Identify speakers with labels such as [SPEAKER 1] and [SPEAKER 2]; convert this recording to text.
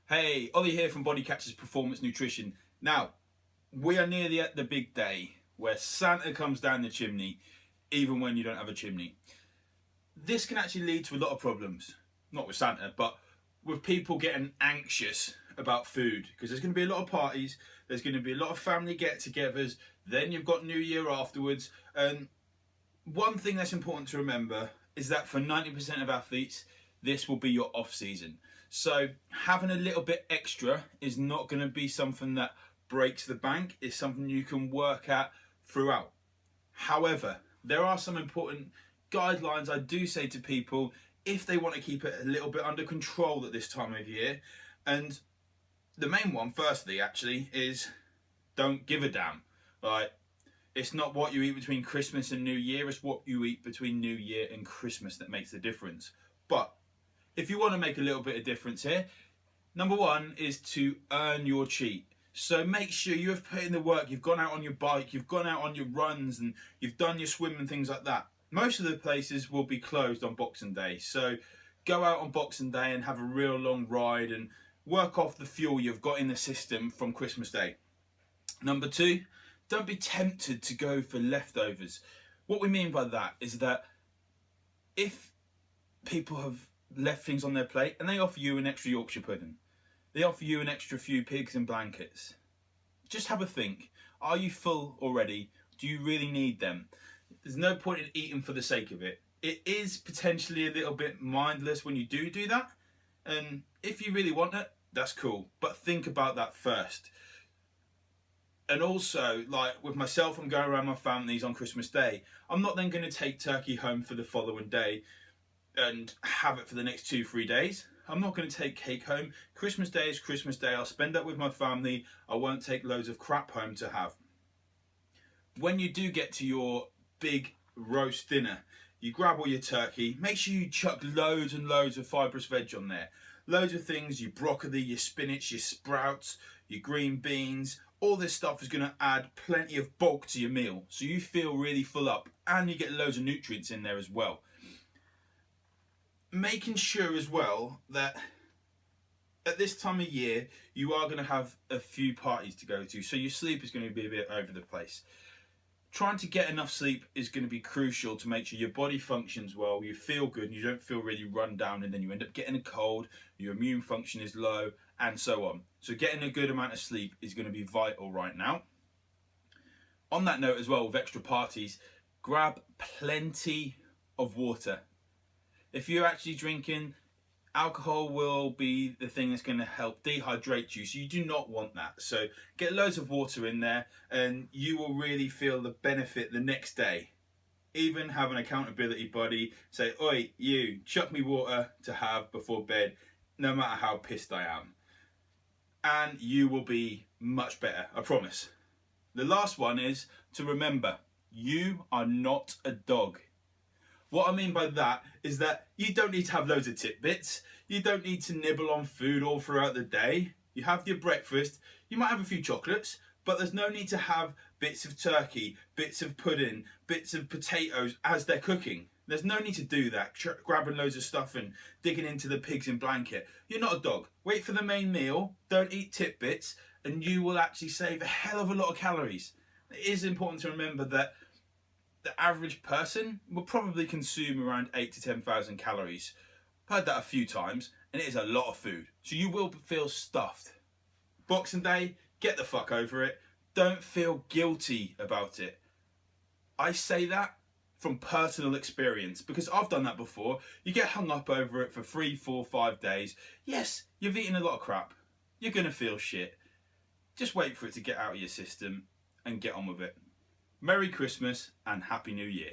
[SPEAKER 1] Hey, Ollie here from Body Catchers Performance Nutrition. Now, we are nearly at the big day where Santa comes down the chimney, even when you don't have a chimney. This can actually lead to a lot of problems. Not with Santa, but with people getting anxious about food. Because there's going to be a lot of parties, there's going to be a lot of family get-togethers, then you've got New Year afterwards. And one thing that's important to remember is that for 90% of athletes, this will be your off season. So having a little bit extra is not going to be something that breaks the bank. It's something you can work at throughout. However, there are some important guidelines I do say to people if they want to keep it a little bit under control at this time of year. And the main one, firstly, actually, is don't give a damn. Like, it's not what you eat between Christmas and New Year, it's what you eat between New Year and Christmas that makes the difference. But if you want to make a little bit of difference here, number one is to earn your cheat. So make sure you have put in the work, you've gone out on your bike, you've gone out on your runs, and you've done your swim and things like that. Most of the places will be closed on Boxing Day. So go out on Boxing Day and have a real long ride and work off the fuel you've got in the system from Christmas Day. Number two, don't be tempted to go for leftovers. What we mean by that is that if people have left things on their plate and they offer you an extra Yorkshire pudding, they offer you an extra few pigs and blankets, just have a think. Are you full already? Do you really need them? There's no point in eating for the sake of it. It is potentially a little bit mindless when you do that, and if you really want it, that's cool, but think about that first. And also, like with myself, I'm going around my families on Christmas Day. I'm not then going to take turkey home for the following day and have it for the next 2-3 days. I'm not going to take cake home. Christmas Day is Christmas Day. I'll spend that with my family. I won't take loads of crap home to have. When you do get to your big roast dinner, you grab all your turkey. Make sure you chuck loads and loads of fibrous veg on there. Loads of things, your broccoli, your spinach, your sprouts, your green beans. All this stuff is going to add plenty of bulk to your meal. So you feel really full up and you get loads of nutrients in there as well. Making sure as well that at this time of year you are going to have a few parties to go to, so your sleep is going to be a bit over the place. Trying to get enough sleep is going to be crucial to make sure your body functions well, you feel good and you don't feel really run down, and then you end up getting a cold, your immune function is low, and so on. So getting a good amount of sleep is going to be vital right now. On that note as well, with extra parties, grab plenty of water. If you're actually drinking, alcohol will be the thing that's going to help dehydrate you, so you do not want that. So get loads of water in there and you will really feel the benefit the next day. Even have an accountability buddy say, "Oi, you, chuck me water to have before bed, no matter how pissed I am." And you will be much better, I promise. The last one is to remember, you are not a dog. What I mean by that is that you don't need to have loads of tidbits. You don't need to nibble on food all throughout the day. You have your breakfast. You might have a few chocolates, but there's no need to have bits of turkey, bits of pudding, bits of potatoes as they're cooking. There's no need to do that, grabbing loads of stuff and digging into the pigs in blanket. You're not a dog. Wait for the main meal, don't eat tidbits, and you will actually save a hell of a lot of calories. It is important to remember that the average person will probably consume around 8,000 to 10,000 calories. I've heard that a few times, and it is a lot of food. So you will feel stuffed. Boxing Day, get the fuck over it. Don't feel guilty about it. I say that from personal experience because I've done that before. You get hung up over it for 3, 4, 5 days. Yes, you've eaten a lot of crap. You're going to feel shit. Just wait for it to get out of your system and get on with it. Merry Christmas and Happy New Year.